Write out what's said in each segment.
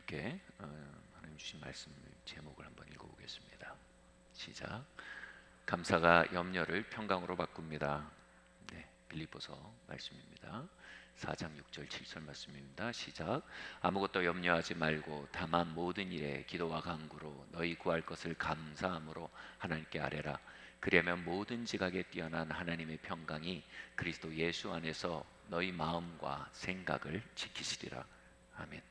함께 하나님 주신 말씀 제목을 한번 읽어보겠습니다. 시작. 감사가 염려를 평강으로 바꿉니다. 네, 빌립보서 말씀입니다. 4장 6절 7절 말씀입니다. 시작. 아무것도 염려하지 말고 다만 모든 일에 기도와 간구로 너희 구할 것을 감사함으로 하나님께 아뢰라. 그러면 모든 지각에 뛰어난 하나님의 평강이 그리스도 예수 안에서 너희 마음과 생각을 지키시리라. 아멘.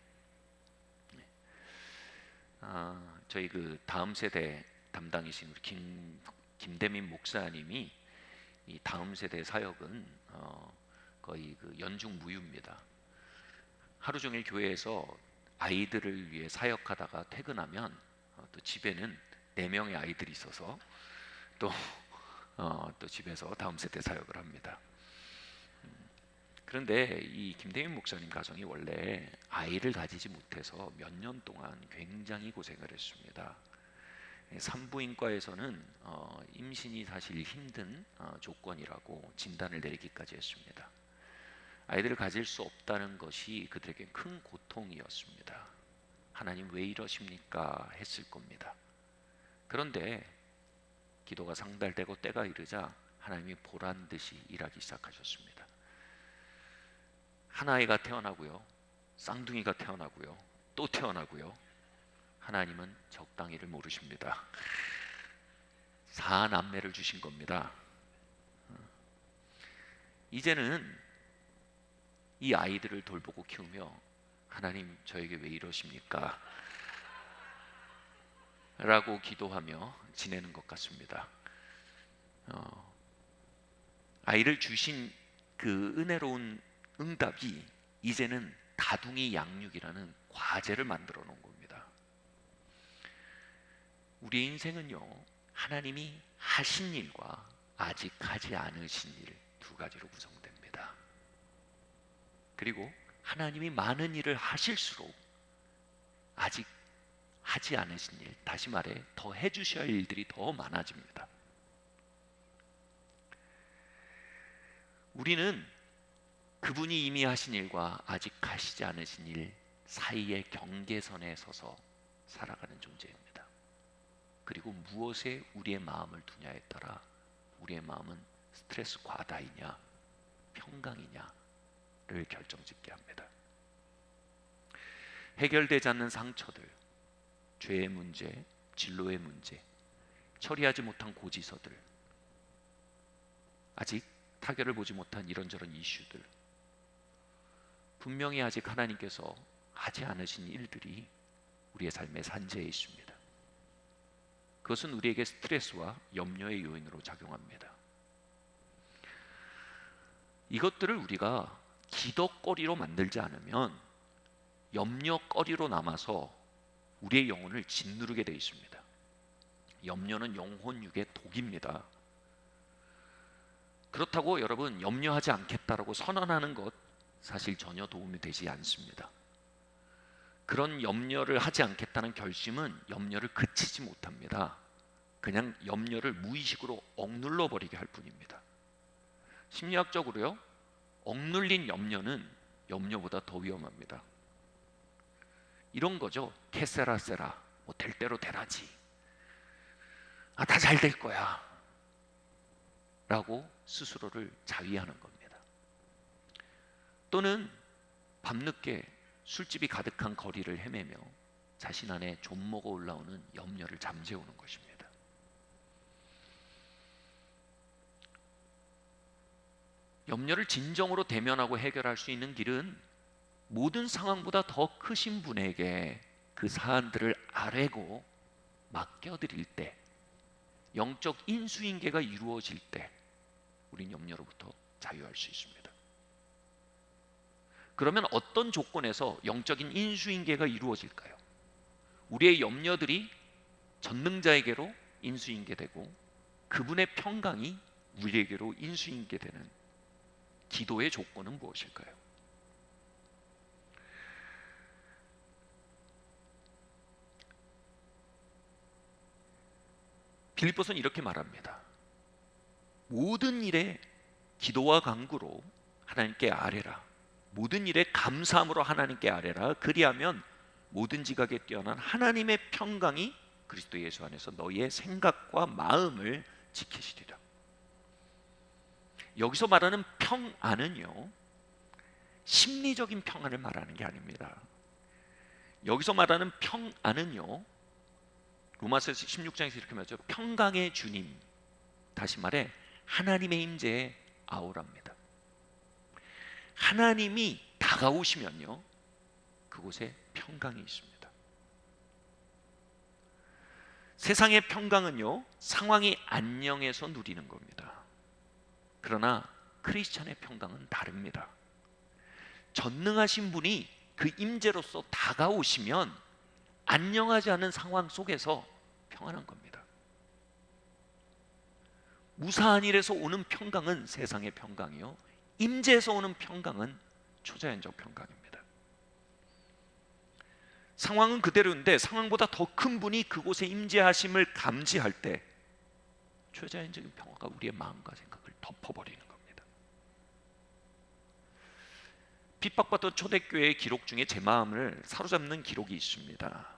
저희 그 다음 세대 담당이신 우리 김대민 목사님이 이 다음 세대 사역은 거의 그 연중무휴입니다. 하루 종일 교회에서 아이들을 위해 사역하다가 퇴근하면 또 집에는 4명의 아이들이 있어서 또 집에서 다음 세대 사역을 합니다. 그런데 이 김대민 목사님 가정이 원래 아이를 가지지 못해서 몇 년 동안 굉장히 고생을 했습니다. 산부인과에서는 임신이 사실 힘든 조건이라고 진단을 내리기까지 했습니다. 아이들을 가질 수 없다는 것이 그들에게 큰 고통이었습니다. 하나님 왜 이러십니까? 했을 겁니다. 그런데 기도가 상달되고 때가 이르자 하나님이 보란 듯이 일하기 시작하셨습니다. 한 아이가 태어나고요, 쌍둥이가 태어나고요, 또 태어나고요. 하나님은 적당히를 모르십니다. 4남매를 주신 겁니다. 이제는 이 아이들을 돌보고 키우며 하나님 저에게 왜 이러십니까? 라고 기도하며 지내는 것 같습니다. 아이를 주신 그 은혜로운 응답이 이제는 다둥이 양육이라는 과제를 만들어 놓은 겁니다. 우리의 인생은요, 하나님이 하신 일과 아직 하지 않으신 일 두 가지로 구성됩니다. 그리고 하나님이 많은 일을 하실수록 아직 하지 않으신 일, 다시 말해 더 해주셔야 할 일들이 더 많아집니다. 우리는 그분이 이미 하신 일과 아직 하시지 않으신 일 사이의 경계선에 서서 살아가는 존재입니다. 그리고 무엇에 우리의 마음을 두냐에 따라 우리의 마음은 스트레스 과다이냐 평강이냐를 결정짓게 합니다. 해결되지 않는 상처들, 죄의 문제, 진로의 문제, 처리하지 못한 고지서들, 아직 타결을 보지 못한 이런저런 이슈들, 분명히 아직 하나님께서 하지 않으신 일들이 우리의 삶의 산재에 있습니다. 그것은 우리에게 스트레스와 염려의 요인으로 작용합니다. 이것들을 우리가 기덕거리로 만들지 않으면 염려거리로 남아서 우리의 영혼을 짓누르게 되어 있습니다. 염려는 영혼육의 독입니다. 그렇다고 여러분 염려하지 않겠다라고 선언하는 것 사실 전혀 도움이 되지 않습니다. 그런 염려를 하지 않겠다는 결심은 염려를 그치지 못합니다. 그냥 염려를 무의식으로 억눌러 버리게 할 뿐입니다. 심리학적으로요, 억눌린 염려는 염려보다 더 위험합니다. 이런 거죠. 캐세라세라, 뭐 될 대로 되라지, 다 잘 될 거야 라고 스스로를 자위하는 겁니다. 또는 밤늦게 술집이 가득한 거리를 헤매며 자신 안에 좀먹어 올라오는 염려를 잠재우는 것입니다. 염려를 진정으로 대면하고 해결할 수 있는 길은 모든 상황보다 더 크신 분에게 그 사안들을 아뢰고 맡겨드릴 때, 영적 인수인계가 이루어질 때 우린 염려로부터 자유할 수 있습니다. 그러면 어떤 조건에서 영적인 인수인계가 이루어질까요? 우리의 염려들이 전능자에게로 인수인계되고 그분의 평강이 우리에게로 인수인계되는 기도의 조건은 무엇일까요? 빌립보서는 이렇게 말합니다. 모든 일에 기도와 간구로 하나님께 아뢰라. 모든 일에 감사함으로 하나님께 아뢰라. 그리하면 모든 지각에 뛰어난 하나님의 평강이 그리스도 예수 안에서 너희의 생각과 마음을 지키시리라. 여기서 말하는 평안은요, 심리적인 평안을 말하는 게 아닙니다. 여기서 말하는 평안은요, 로마서 16장에서 이렇게 말하죠. 평강의 주님, 다시 말해 하나님의 임재의 아우라입니다. 하나님이 다가오시면요, 그곳에 평강이 있습니다. 세상의 평강은요, 상황이 안녕해서 누리는 겁니다. 그러나 크리스찬의 평강은 다릅니다. 전능하신 분이 그 임재로서 다가오시면 안녕하지 않은 상황 속에서 평안한 겁니다. 무사한 일에서 오는 평강은 세상의 평강이요, 임재에서 오는 평강은 초자연적 평강입니다. 상황은 그대로인데 상황보다 더 큰 분이 그곳에 임재하심을 감지할 때 초자연적인 평화가 우리의 마음과 생각을 덮어버리는 겁니다. 핍박받던 초대교회의 기록 중에 제 마음을 사로잡는 기록이 있습니다.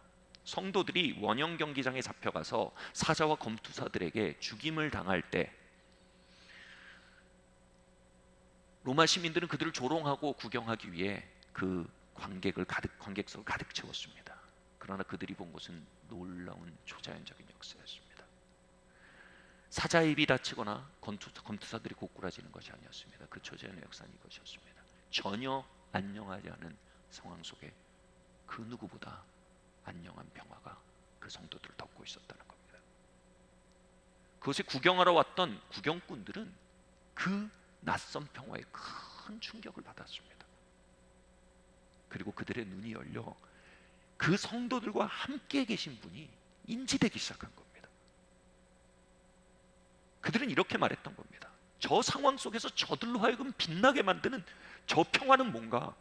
성도들이 원형 경기장에 잡혀가서 사자와 검투사들에게 죽임을 당할 때 로마 시민들은 그들을 조롱하고 구경하기 위해 그 관객석을 가득 채웠습니다. 그러나 그들이 본 것은 놀라운 초자연적인 역사였습니다. 사자의 입이 닫히거나 검투사들이 고꾸라지는 것이 아니었습니다. 그 초자연의 역사는 이것이었습니다. 전혀 안녕하지 않은 상황 속에 그 누구보다 안녕한 평화가 그 성도들을 덮고 있었다는 겁니다. 그것에 구경하러 왔던 구경꾼들은 그 낯선 평화에 큰 충격을 받았습니다. 그리고 그들의 눈이 열려 그 성도들과 함께 계신 분이 인지되기 시작한 겁니다. 그들은 이렇게 말했던 겁니다. 저 상황 속에서 저들로 하여금 빛나게 만드는 저 평화는 뭔가?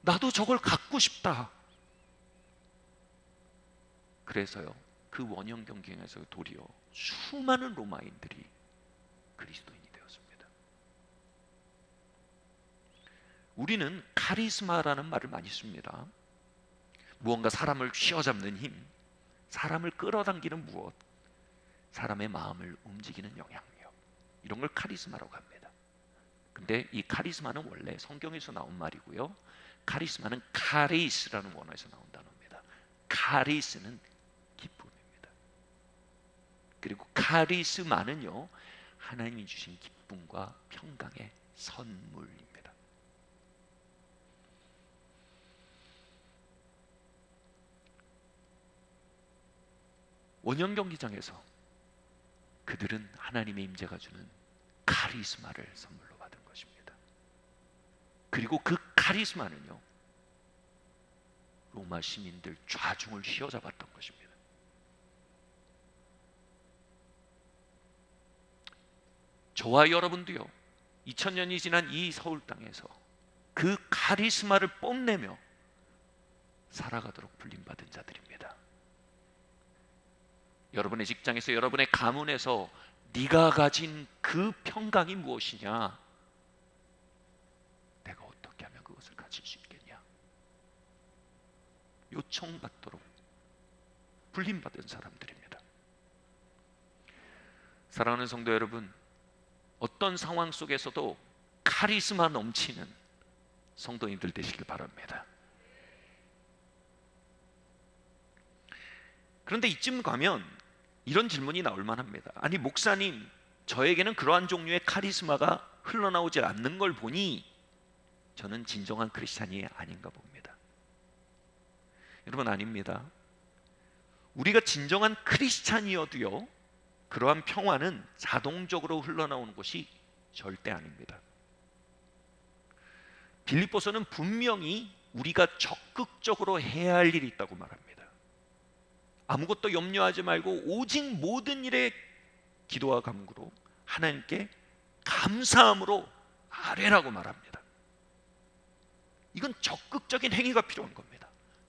나도 저걸 갖고 싶다. 그래서요, 그 원형 경기장에서 도리어 수많은 로마인들이 그리스도인이 되었습니다. 우리는 카리스마라는 말을 많이 씁니다. 무언가 사람을 휘어잡는 힘, 사람을 끌어당기는 무엇, 사람의 마음을 움직이는 영향력, 이런 걸 카리스마라고 합니다. 근데 이 카리스마는 원래 성경에서 나온 말이고요, 카리스마는 카리스라는 원어에서 나온 단어입니다. 카리스는 기쁨입니다. 그리고 카리스마는요, 하나님이 주신 기쁨과 평강의 선물입니다. 원형 경기장에서 그들은 하나님의 임재가 주는 카리스마를 선물로 받은 것입니다. 그리고 그 카리스마는요, 로마 시민들 좌중을 휘어잡았던 것입니다. 저와 여러분도요, 2000년이 지난 이 서울 땅에서 그 카리스마를 뽐내며 살아가도록 불림받은 자들입니다. 여러분의 직장에서, 여러분의 가문에서 네가 가진 그 평강이 무엇이냐? 내가 어떻게 하면 그것을 가질 수 있겠냐? 요청받도록 불림받은 사람들입니다. 사랑하는 성도 여러분, 어떤 상황 속에서도 카리스마 넘치는 성도님들 되시길 바랍니다. 그런데 이쯤 가면 이런 질문이 나올 만합니다. 아니 목사님, 저에게는 그러한 종류의 카리스마가 흘러나오지 않는 걸 보니 저는 진정한 크리스찬이 아닌가 봅니다. 여러분, 아닙니다. 우리가 진정한 크리스찬이어도요, 그러한 평화는 자동적으로 흘러나오는 것이 절대 아닙니다. 빌립보서는 분명히 우리가 적극적으로 해야 할 일이 있다고 말합니다. 아무것도 염려하지 말고 오직 모든 일에 기도와 간구로 하나님께 감사함으로 아뢰라고 말합니다. 이건 적극적인 행위가 필요한 겁니다.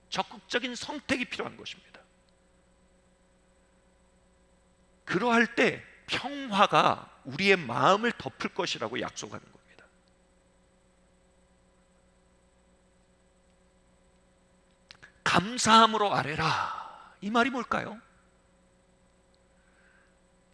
적극적인 선택이 필요한 것입니다. 그러할 때 평화가 우리의 마음을 덮을 것이라고 약속하는 겁니다. 감사함으로 아뢰라. 이 말이 뭘까요?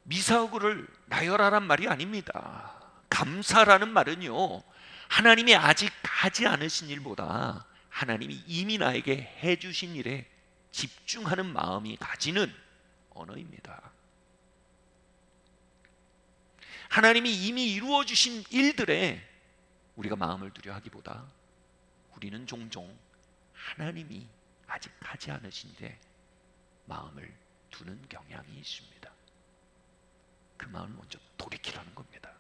미사오구를 나열하란 말이 아닙니다. 감사라는 말은요, 하나님이 아직 하지 않으신 일보다 하나님이 이미 나에게 해주신 일에 집중하는 마음이 가지는 언어입니다. 하나님이 이미 이루어 주신 일들에 우리가 마음을 두려 하기보다 우리는 종종 하나님이 아직 하지 않으신 일에 마음을 두는 경향이 있습니다. 그 마음을 먼저 돌이키라는 겁니다.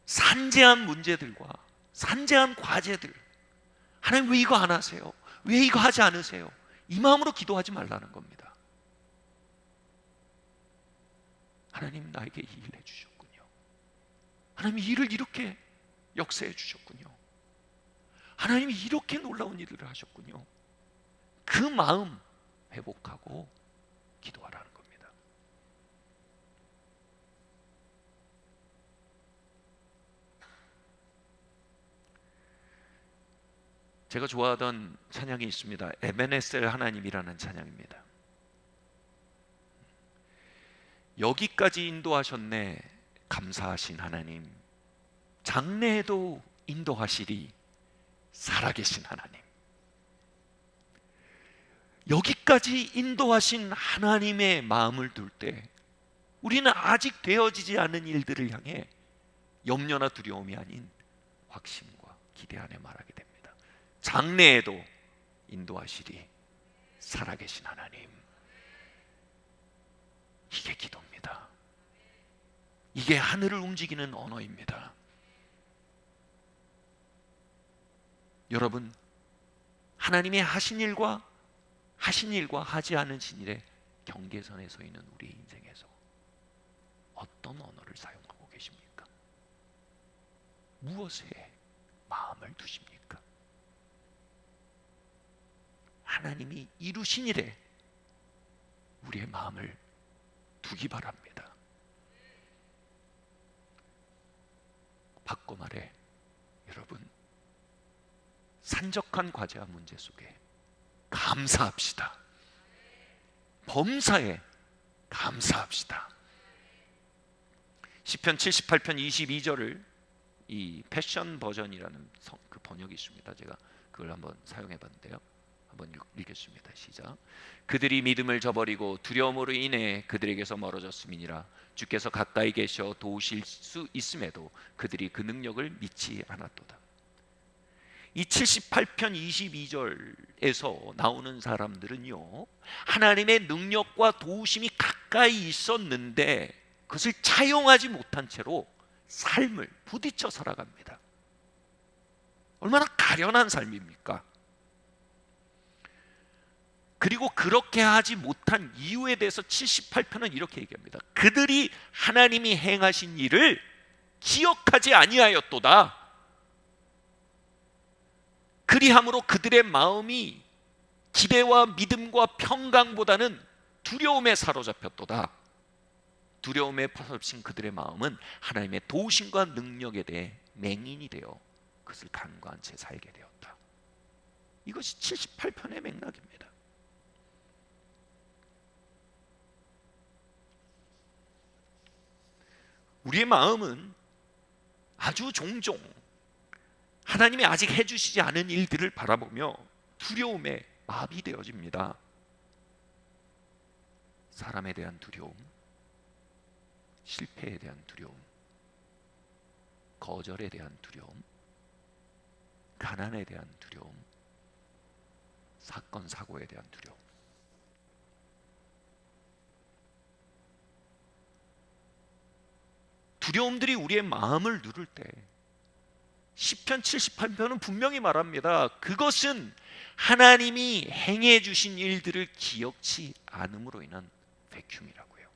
산재한 문제들과 산재한 과제들, 하나님 왜 이거 안 하세요? 왜 이거 하지 않으세요? 이 마음으로 기도하지 말라는 겁니다. 하나님 나에게 이 일을 해주셨군요. 하나님 이 일을 이렇게 역사해 주셨군요. 하나님이 이렇게 놀라운 일을 하셨군요. 그 마음 회복하고 기도하라는 겁니다. 제가 좋아하던 찬양이 있습니다. 에베네셀 하나님이라는 찬양입니다. 여기까지 인도하셨네 감사하신 하나님, 장래에도 인도하시리 살아계신 하나님. 여기까지 인도하신 하나님의 마음을 둘 때 우리는 아직 되어지지 않은 일들을 향해 염려나 두려움이 아닌 확신과 기대 안에 말하게 됩니다. 장래에도 인도하시리 살아계신 하나님. 이게 기도입니다. 이게 하늘을 움직이는 언어입니다. 여러분, 하나님의 하신 일과 하지 않으신 일의 경계선에 서 있는 우리 인생에서 어떤 언어를 사용하고 계십니까? 무엇에 마음을 두십니까? 하나님이 이루신 일에 우리의 마음을 두기 바랍니다. 바꿔 말해, 여러분, 산적한 과제와 문제 속에 감사합시다. 범사에 감사합시다. 시편 78편 22절을 이 패션 버전이라는 그 번역이 있습니다. 제가 그걸 한번 사용해 봤는데요. 한번 읽겠습니다. 시작. 그들이 믿음을 저버리고 두려움으로 인해 그들에게서 멀어졌음이니라. 주께서 가까이 계셔 도우실 수 있음에도 그들이 그 능력을 믿지 않았도다. 이 78편 22절에서 나오는 사람들은요, 하나님의 능력과 도우심이 가까이 있었는데 그것을 차용하지 못한 채로 삶을 부딪혀 살아갑니다. 얼마나 가련한 삶입니까? 그리고 그렇게 하지 못한 이유에 대해서 78편은 이렇게 얘기합니다. 그들이 하나님이 행하신 일을 기억하지 아니하였도다. 그리함으로 그들의 마음이 기대와 믿음과 평강보다는 두려움에 사로잡혔도다. 두려움에 파섭신 그들의 마음은 하나님의 도우심과 능력에 대해 맹인이 되어 그것을 간과한 채 살게 되었다. 이것이 78편의 맥락입니다. 우리의 마음은 아주 종종 하나님이 아직 해주시지 않은 일들을 바라보며 두려움에 마비되어집니다. 사람에 대한 두려움, 실패에 대한 두려움, 거절에 대한 두려움, 가난에 대한 두려움, 사건 사고에 대한 두려움. 두려움들이 우리의 마음을 누를 때 시편 78편은 분명히 말합니다. 그것은 하나님이 행해 주신 일들을 기억치 않음으로 인한 백흉이라고요.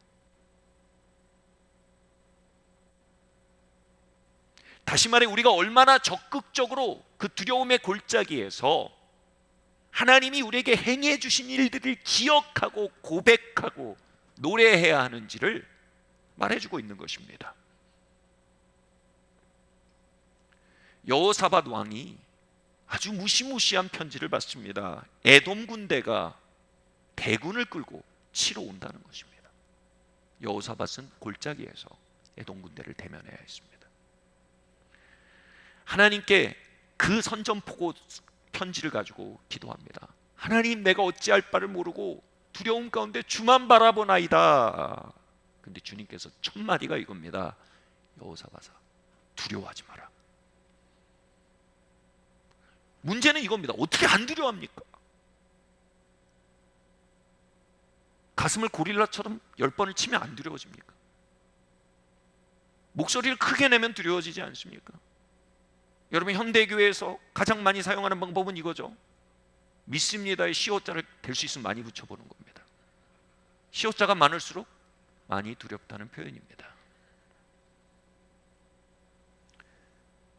다시 말해, 우리가 얼마나 적극적으로 그 두려움의 골짜기에서 하나님이 우리에게 행해 주신 일들을 기억하고 고백하고 노래해야 하는지를 말해주고 있는 것입니다. 여호사밧 왕이 아주 무시무시한 편지를 받습니다. 에돔 군대가 대군을 끌고 치러 온다는 것입니다. 여호사밧은 골짜기에서 에돔 군대를 대면해야 했습니다. 하나님께 그 선전포고 편지를 가지고 기도합니다. 하나님, 내가 어찌할 바를 모르고 두려움 가운데 주만 바라보나이다. 근데 주님께서 첫 마디가 이겁니다. 여호사밧아, 두려워하지 마라. 문제는 이겁니다. 어떻게 안 두려워합니까? 가슴을 고릴라처럼 10번을 치면 안 두려워집니까? 목소리를 크게 내면 두려워지지 않습니까? 여러분, 현대교회에서 가장 많이 사용하는 방법은 이거죠. 믿습니다의 시옷자를 될 수 있으면 많이 붙여보는 겁니다. 시옷자가 많을수록 많이 두렵다는 표현입니다.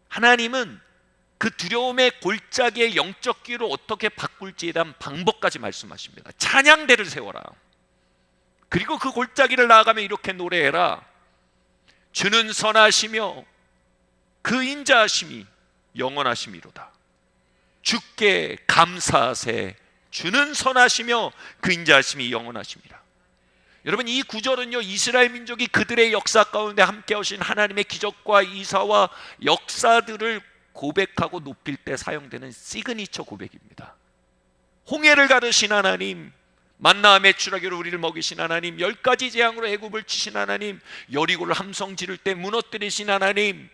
하나님은 그 두려움의 골짜기의 영적 기로 어떻게 바꿀지에 대한 방법까지 말씀하십니다. 찬양대를 세워라. 그리고 그 골짜기를 나아가며 이렇게 노래해라. 주는 선하시며 그 인자하심이 영원하심이로다. 주께 감사하세. 주는 선하시며 그 인자하심이 영원하심이라. 여러분, 이 구절은요, 이스라엘 민족이 그들의 역사 가운데 함께 하신 하나님의 기적과 이사와 역사들을 고백하고 높일 때 사용되는 시그니처 고백입니다. 홍해를 가르신 하나님, 만나와 메추라기로 우리를 먹이신 하나님, 10가지 재앙으로 애굽을 치신 하나님, 여리고를 함성 지를 때 무너뜨리신 하나님,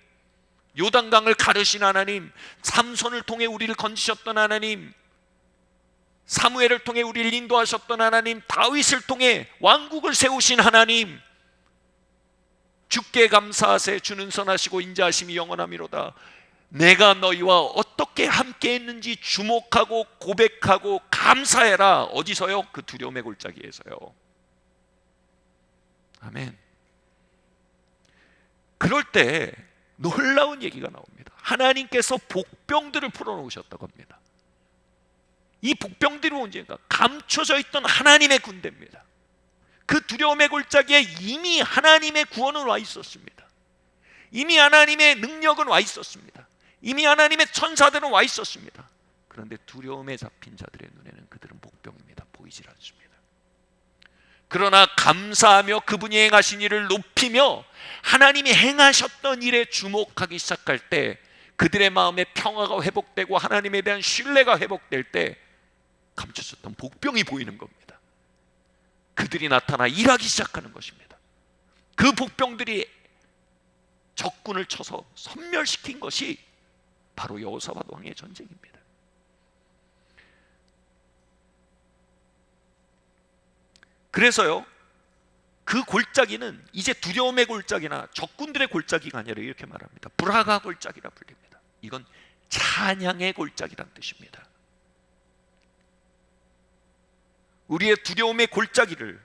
요단강을 가르신 하나님, 삼손을 통해 우리를 건지셨던 하나님, 사무엘을 통해 우리를 인도하셨던 하나님, 다윗을 통해 왕국을 세우신 하나님, 주께 감사하세. 주는 선하시고 인자하심이 영원함이로다. 내가 너희와 어떻게 함께 했는지 주목하고 고백하고 감사해라. 어디서요? 그 두려움의 골짜기에서요. 아멘. 그럴 때 놀라운 얘기가 나옵니다. 하나님께서 복병들을 풀어놓으셨다고 합니다. 이 복병들이 뭔지가 감춰져 있던 하나님의 군대입니다. 그 두려움의 골짜기에 이미 하나님의 구원은 와 있었습니다. 이미 하나님의 능력은 와 있었습니다. 이미 하나님의 천사들은 와 있었습니다. 그런데 두려움에 잡힌 자들의 눈에는 그들은 복병입니다. 보이질 않습니다. 그러나 감사하며 그분이 행하신 일을 높이며 하나님이 행하셨던 일에 주목하기 시작할 때 그들의 마음에 평화가 회복되고 하나님에 대한 신뢰가 회복될 때 감춰졌던 복병이 보이는 겁니다. 그들이 나타나 일하기 시작하는 것입니다. 그 복병들이 적군을 쳐서 섬멸시킨 것이 바로 여호사밧 왕의 전쟁입니다. 그래서요, 그 골짜기는 이제 두려움의 골짜기나 적군들의 골짜기가 아니라 이렇게 말합니다. 브라가 골짜기라 불립니다. 이건 찬양의 골짜기란 뜻입니다. 우리의 두려움의 골짜기를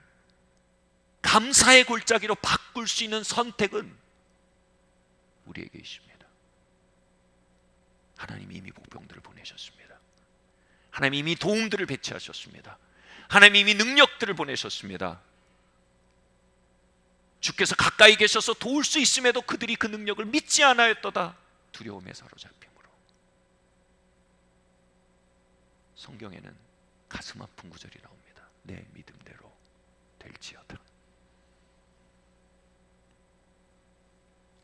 감사의 골짜기로 바꿀 수 있는 선택은 우리에게 있습니다. 하나님이 이미 복병들을 보내셨습니다. 하나님이 이미 도움들을 배치하셨습니다. 하나님이 이미 능력들을 보내셨습니다. 주께서 가까이 계셔서 도울 수 있음에도 그들이 그 능력을 믿지 않았도다. 두려움에 사로잡힘으로. 성경에는 가슴 아픈 구절이 나옵니다. 내 믿음대로 될지어다.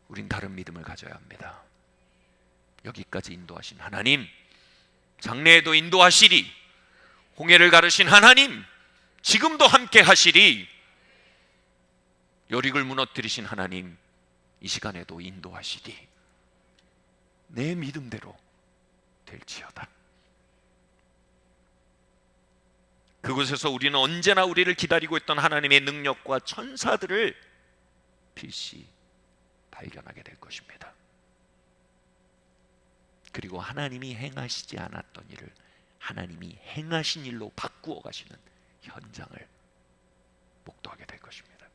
우린 다른 믿음을 가져야 합니다. 여기까지 인도하신 하나님, 장래에도 인도하시리. 홍해를 가르신 하나님, 지금도 함께 하시리. 여릭을 무너뜨리신 하나님, 이 시간에도 인도하시리. 내 믿음대로 될지어다. 그곳에서 우리는 언제나 우리를 기다리고 있던 하나님의 능력과 천사들을 필시 발견하게 될 것입니다. 그리고 하나님이 행하시지 않았던 일을 하나님이 행하신 일로 바꾸어 가시는 현장을 목도하게 될 것입니다.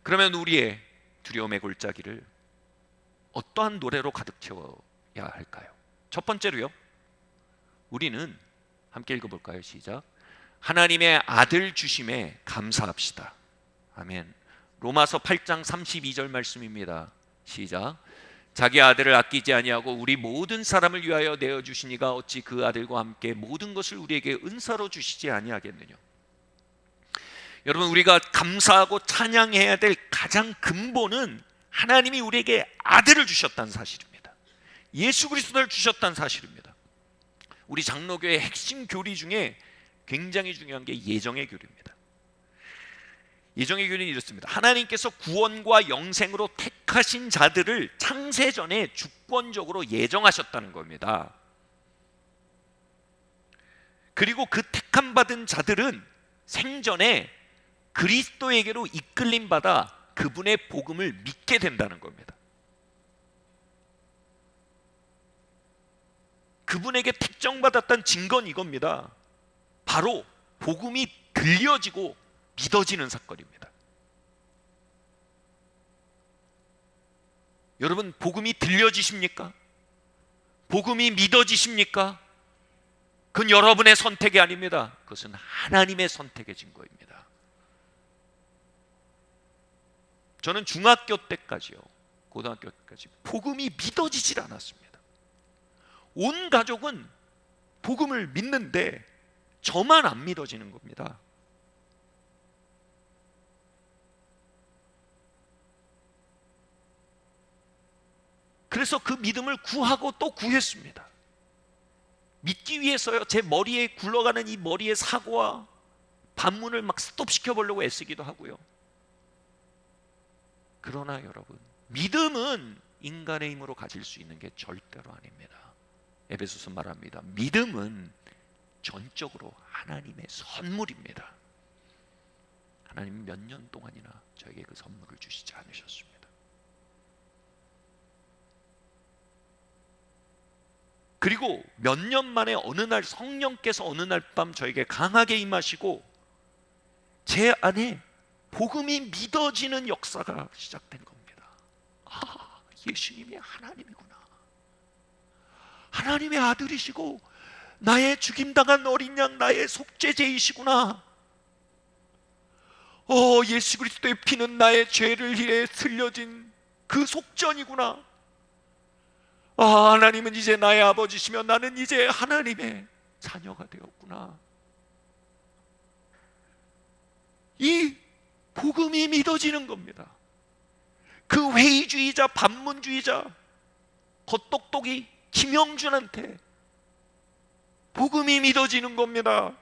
그러면 우리의 두려움의 골짜기를 어떠한 노래로 가득 채워야 할까요? 첫 번째로요, 우리는 함께 읽어볼까요? 시작. 하나님의 아들 주심에 감사합시다. 아멘. 로마서 8장 32절 말씀입니다. 시작. 자기 아들을 아끼지 아니하고 우리 모든 사람을 위하여 내어 주시니가 어찌 그 아들과 함께 모든 것을 우리에게 은사로 주시지 아니하겠느냐. 여러분, 우리가 감사하고 찬양해야 될 가장 근본은 하나님이 우리에게 아들을 주셨다는 사실입니다. 예수 그리스도를 주셨다는 사실입니다. 우리 장로교의 핵심 교리 중에 굉장히 중요한 게 예정의 교리입니다. 예정의 교리는 이렇습니다. 하나님께서 구원과 영생으로 택하신 자들을 창세전에 주권적으로 예정하셨다는 겁니다. 그리고 그 택함 받은 자들은 생전에 그리스도에게로 이끌림 받아 그분의 복음을 믿게 된다는 겁니다. 그분에게 택정받았다는 증거는 이겁니다. 바로 복음이 들려지고 믿어지는 사건입니다. 여러분, 복음이 들려지십니까? 복음이 믿어지십니까? 그건 여러분의 선택이 아닙니다. 그것은 하나님의 선택의 증거입니다. 저는 중학교 때까지요, 고등학교 때까지 복음이 믿어지질 않았습니다. 온 가족은 복음을 믿는데 저만 안 믿어지는 겁니다. 그래서 그 믿음을 구하고 또 구했습니다. 믿기 위해서요, 제 머리에 굴러가는 이 머리의 사고와 반문을 막 스톱시켜 보려고 애쓰기도 하고요. 그러나 여러분, 믿음은 인간의 힘으로 가질 수 있는 게 절대로 아닙니다. 에베소서 말합니다. 믿음은 전적으로 하나님의 선물입니다. 하나님은 몇 년 동안이나 저에게 그 선물을 주시지 않으셨습니다. 그리고 몇 년 만에 어느 날 성령께서 어느 날 밤 저에게 강하게 임하시고 제 안에 복음이 믿어지는 역사가 시작된 겁니다. 아, 예수님이 하나님이구나. 하나님의 아들이시고 나의 죽임당한 어린 양, 나의 속죄제이시구나. 예수 그리스도의 피는 나의 죄를 위해 흘려진 그 속전이구나. 하나님은 이제 나의 아버지시며 나는 이제 하나님의 자녀가 되었구나. 이 복음이 믿어지는 겁니다. 그 회의주의자, 반문주의자, 겉똑똑이 김영준한테 복음이 믿어지는 겁니다.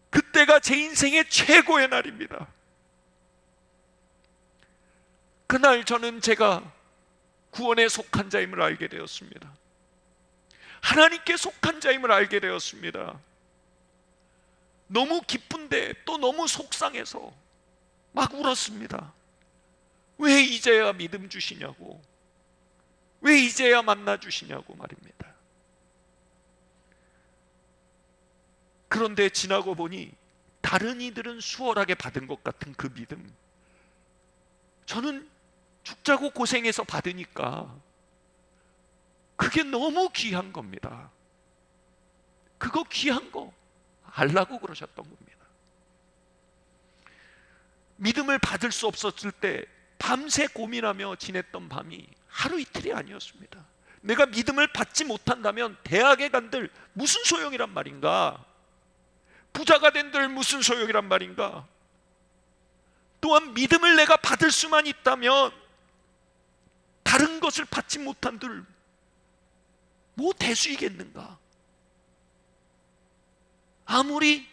그때가 제 인생의 최고의 날입니다. 그날 저는 제가 구원에 속한 자임을 알게 되었습니다. 하나님께 속한 자임을 알게 되었습니다. 너무 기쁜데 또 너무 속상해서 막 울었습니다. 왜 이제야 믿음 주시냐고, 왜 이제야 만나 주시냐고 말입니다. 그런데 지나고 보니 다른 이들은 수월하게 받은 것 같은 그 믿음, 저는 죽자고 고생해서 받으니까 그게 너무 귀한 겁니다. 그거 귀한 거 알라고 그러셨던 겁니다. 믿음을 받을 수 없었을 때 밤새 고민하며 지냈던 밤이 하루 이틀이 아니었습니다. 내가 믿음을 받지 못한다면 대학에 간들 무슨 소용이란 말인가? 부자가 된들 무슨 소용이란 말인가? 또한 믿음을 내가 받을 수만 있다면 다른 것을 받지 못한들 뭐 대수이겠는가? 아무리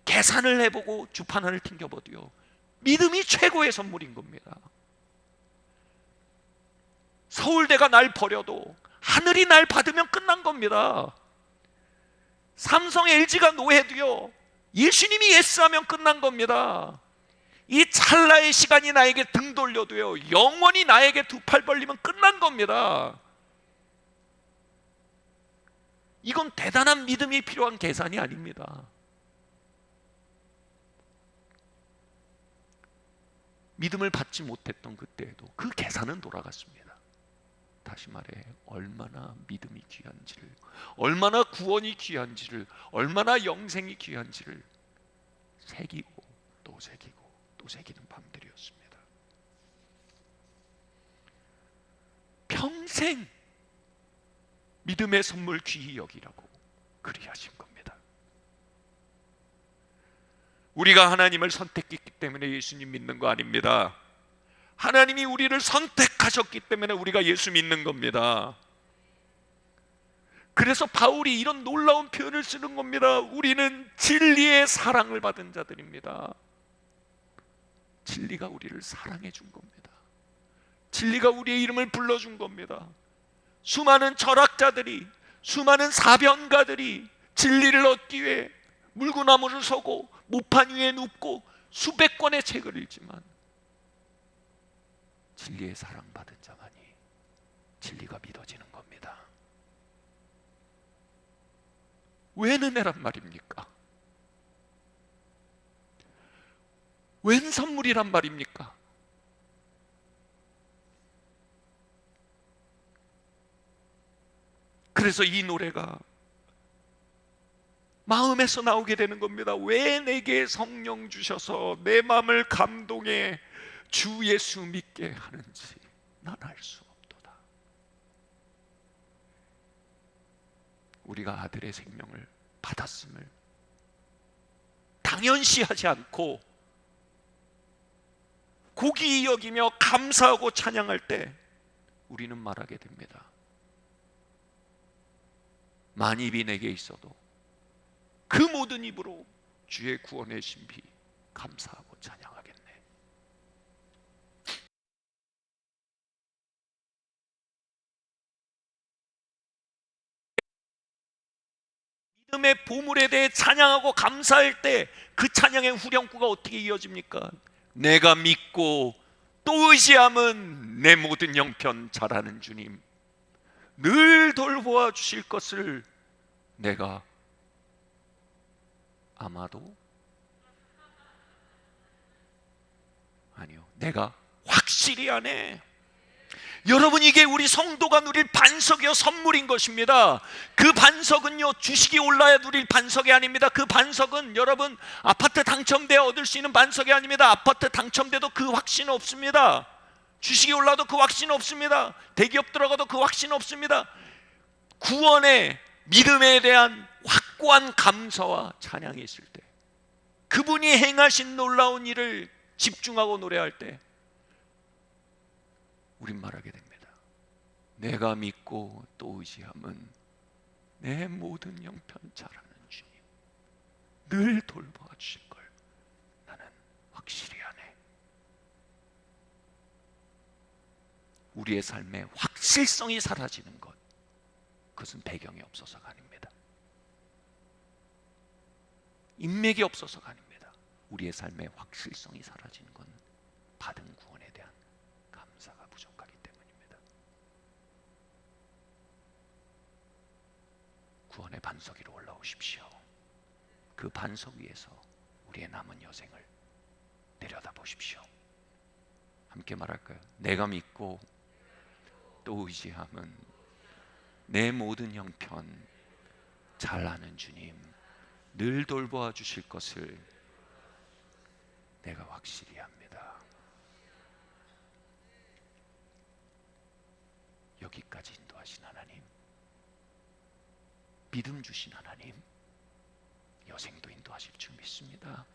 계산을 해보고 주판을 튕겨보도요, 믿음이 최고의 선물인 겁니다. 서울대가 날 버려도 하늘이 날 받으면 끝난 겁니다. 삼성 LG가 노해도요, 예수님이 예스하면 끝난 겁니다. 이 찰나의 시간이 나에게 등 돌려도요, 영원히 나에게 두 팔 벌리면 끝난 겁니다. 이건 대단한 믿음이 필요한 계산이 아닙니다. 믿음을 받지 못했던 그때에도 그 계산은 돌아갔습니다. 다시 말해, 얼마나 믿음이 귀한지를, 얼마나 구원이 귀한지를, 얼마나 영생이 귀한지를 새기고 또 새기고 또 새기는 밤들이었습니다. 평생 믿음의 선물 귀히 여기라고 그리하신 겁니다. 우리가 하나님을 선택했기 때문에 예수님 믿는 거 아닙니다. 하나님이 우리를 선택하셨기 때문에 우리가 예수 믿는 겁니다. 그래서 바울이 이런 놀라운 표현을 쓰는 겁니다. 우리는 진리의 사랑을 받은 자들입니다. 진리가 우리를 사랑해 준 겁니다. 진리가 우리의 이름을 불러준 겁니다. 수많은 철학자들이, 수많은 사변가들이 진리를 얻기 위해 물구나무를 서고 모판 위에 눕고 수백 권의 책을 읽지만 진리의 사랑받은 자만이 진리가 믿어지는 겁니다. 웬 은혜란 말입니까? 웬 선물이란 말입니까? 그래서 이 노래가 마음에서 나오게 되는 겁니다. 왜 내게 성령 주셔서 내 마음을 감동해 주 예수 믿게 하는지 난 알 수 없도다. 우리가 아들의 생명을 받았음을 당연시하지 않고 고귀히 여기며 감사하고 찬양할 때 우리는 말하게 됩니다. 만입이 내게 있어도 그 모든 입으로 주의 구원의 신비 감사하고 찬양하겠네. 믿음의 보물에 대해 찬양하고 감사할 때 그 찬양의 후렴구가 어떻게 이어집니까? 내가 믿고 또 의지함은 내 모든 형편 잘하는 주님 늘 돌보아 주실 것을 내가 아마도 아니요 내가 확실히 아네. 여러분, 이게 우리 성도가 누릴 반석이요 선물인 것입니다. 그 반석은요 주식이 올라야 누릴 반석이 아닙니다. 그 반석은 여러분 아파트 당첨돼야 얻을 수 있는 반석이 아닙니다. 아파트 당첨돼도 그 확신은 없습니다. 주식이 올라도 그 확신은 없습니다. 대기업 들어가도 그 확신은 없습니다. 구원의 믿음에 대한 확고한 감사와 찬양이 있을 때, 그분이 행하신 놀라운 일을 집중하고 노래할 때 우린 말하게 됩니다. 내가 믿고 또 의지함은 내 모든 형편 잘하는 주님 늘 돌보아 주실 걸 나는 확실히 아네. 우리의 삶에 확실성이 사라지는 것, 그것은 배경이 없어서가 아닙니다. 인맥이 없어서가 아닙니다. 우리의 삶에 확실성이 사라지는 건 받은 구원에 대한 감사가 부족하기 때문입니다. 구원의 반석 위로 올라오십시오. 그 반석 위에서 우리의 남은 여생을 내려다보십시오. 함께 말할까요? 내가 믿고 또 의지함은 내 모든 형편 잘 아는 주님 늘 돌보아 주실 것을 내가 확실히 합니다. 여기까지 인도하신 하나님, 믿음 주신 하나님, 여생도 인도하실 줄 믿습니다.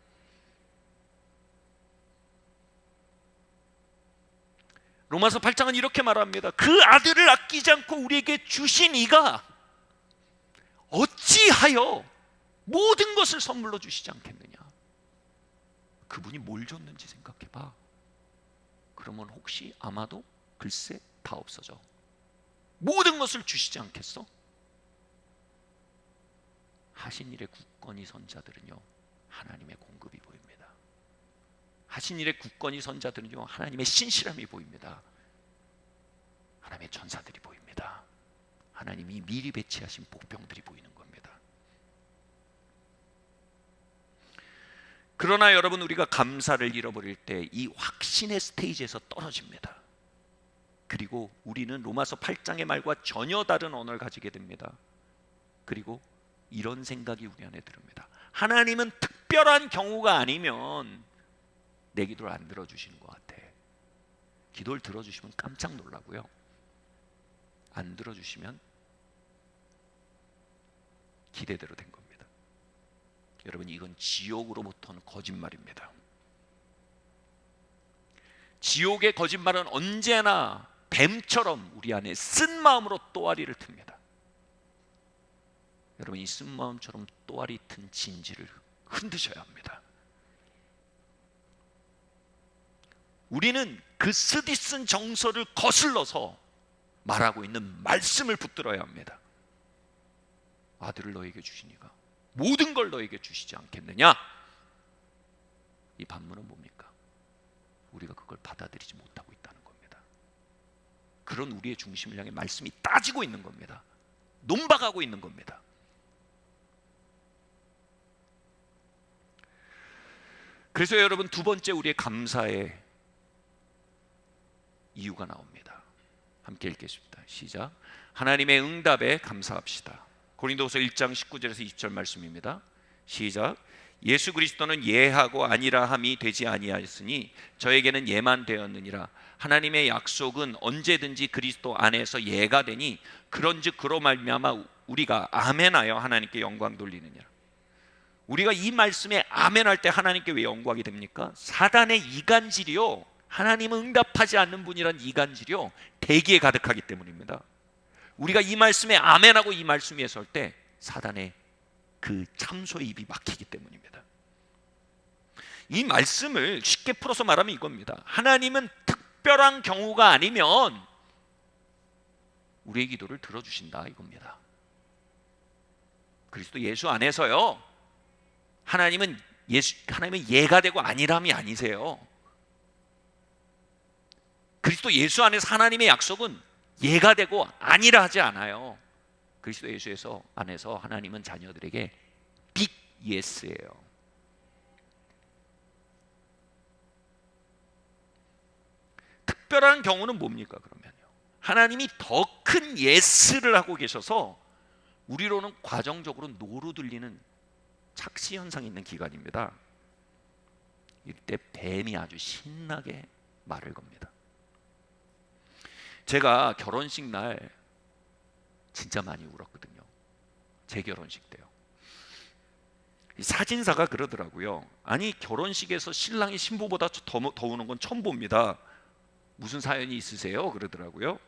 로마서 8장은 이렇게 말합니다. 그 아들을 아끼지 않고 우리에게 주신 이가 어찌하여 모든 것을 선물로 주시지 않겠느냐. 그분이 뭘 줬는지 생각해봐. 그러면 혹시 아마도 글쎄 다 없어져. 모든 것을 주시지 않겠어? 하신 일에 굳건히 선 자들은요 하나님의 공급이 보입니다. 하신 일에 굳건히 선 자들은요 하나님의 신실함이 보입니다. 하나님의 천사들이 보입니다. 하나님이 미리 배치하신 복병들이 보이는 겁니다. 그러나 여러분, 우리가 감사를 잃어버릴 때 이 확신의 스테이지에서 떨어집니다. 그리고 우리는 로마서 8장의 말과 전혀 다른 언어를 가지게 됩니다. 그리고 이런 생각이 우리 안에 들습니다. 하나님은 특별한 경우가 아니면 내 기도를 안 들어주시는 것 같아. 기도를 들어주시면 깜짝 놀라고요. 안 들어주시면 기대대로 된 겁니다. 여러분, 이건 지옥으로부터는 거짓말입니다. 지옥의 거짓말은 언제나 뱀처럼 우리 안에 쓴 마음으로 또아리를 틉니다. 여러분, 이 쓴 마음처럼 또아리 튼 진지를 흔드셔야 합니다. 우리는 그 쓰디쓴 정서를 거슬러서 말하고 있는 말씀을 붙들어야 합니다. 아들을 너에게 주시니가 모든 걸 너에게 주시지 않겠느냐? 이 반문은 뭡니까? 우리가 그걸 받아들이지 못하고 있다는 겁니다. 그런 우리의 중심을 향해 말씀이 따지고 있는 겁니다. 논박하고 있는 겁니다. 그래서 여러분, 두 번째 우리의 감사의 이유가 나옵니다. 함께 읽겠습니다. 시작. 하나님의 응답에 감사합시다. 고린도후서 1장 19절에서 20절 말씀입니다. 시작. 예수 그리스도는 예하고 아니라함이 되지 아니하였으니 저에게는 예만 되었느니라. 하나님의 약속은 언제든지 그리스도 안에서 예가 되니 그런즉 그로 말미암아 우리가 아멘하여 하나님께 영광 돌리느니라. 우리가 이 말씀에 아멘할 때 하나님께 왜 영광이 됩니까? 사단의 이간질이요, 하나님은 응답하지 않는 분이란 이간질이요, 대기에 가득하기 때문입니다. 우리가 이 말씀에 아멘하고 이 말씀 위에 설 때 사단의 그 참소의 입이 막히기 때문입니다. 이 말씀을 쉽게 풀어서 말하면 이겁니다. 하나님은 특별한 경우가 아니면 우리의 기도를 들어주신다, 이겁니다. 그리스도 예수 안에서요, 하나님은 예가 되고 아니람이 아니세요. 그리스도 예수 안에서 하나님의 약속은 예가 되고 아니라 하지 않아요. 그리스도 예수 안에서 하나님은 자녀들에게 빅 예스예요. 특별한 경우는 뭡니까? 그러면요, 하나님이 더 큰 예스를 하고 계셔서 우리로는 과정적으로 노로 들리는 착시 현상이 있는 기간입니다. 이때 뱀이 아주 신나게 말을 겁니다. 제가 결혼식 날 진짜 많이 울었거든요. 제 결혼식 때요. 사진사가 그러더라고요. 아니, 결혼식에서 신랑이 신부보다 더 우는 건 처음 봅니다. 무슨 사연이 있으세요? 그러더라고요.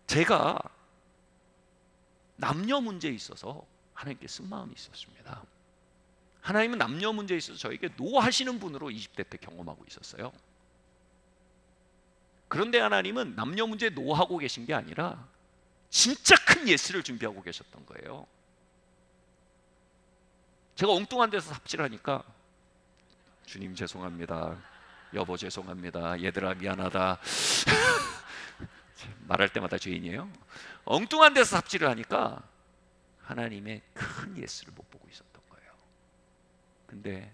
제가 남녀 문제에 있어서 하나님께 쓴 마음이 있었습니다. 하나님은 남녀 문제에 있어서 저에게 노하시는 분으로 20대 때 경험하고 있었어요. 그런데 하나님은 남녀 문제에 노하고 계신 게 아니라 진짜 큰 예스를 준비하고 계셨던 거예요. 제가 엉뚱한 데서 삽질을 하니까 주님 죄송합니다, 여보 죄송합니다, 얘들아 미안하다 말할 때마다 죄인이에요. 엉뚱한 데서 삽질을 하니까 하나님의 큰 예스를 못 보고 있었던 거예요. 근데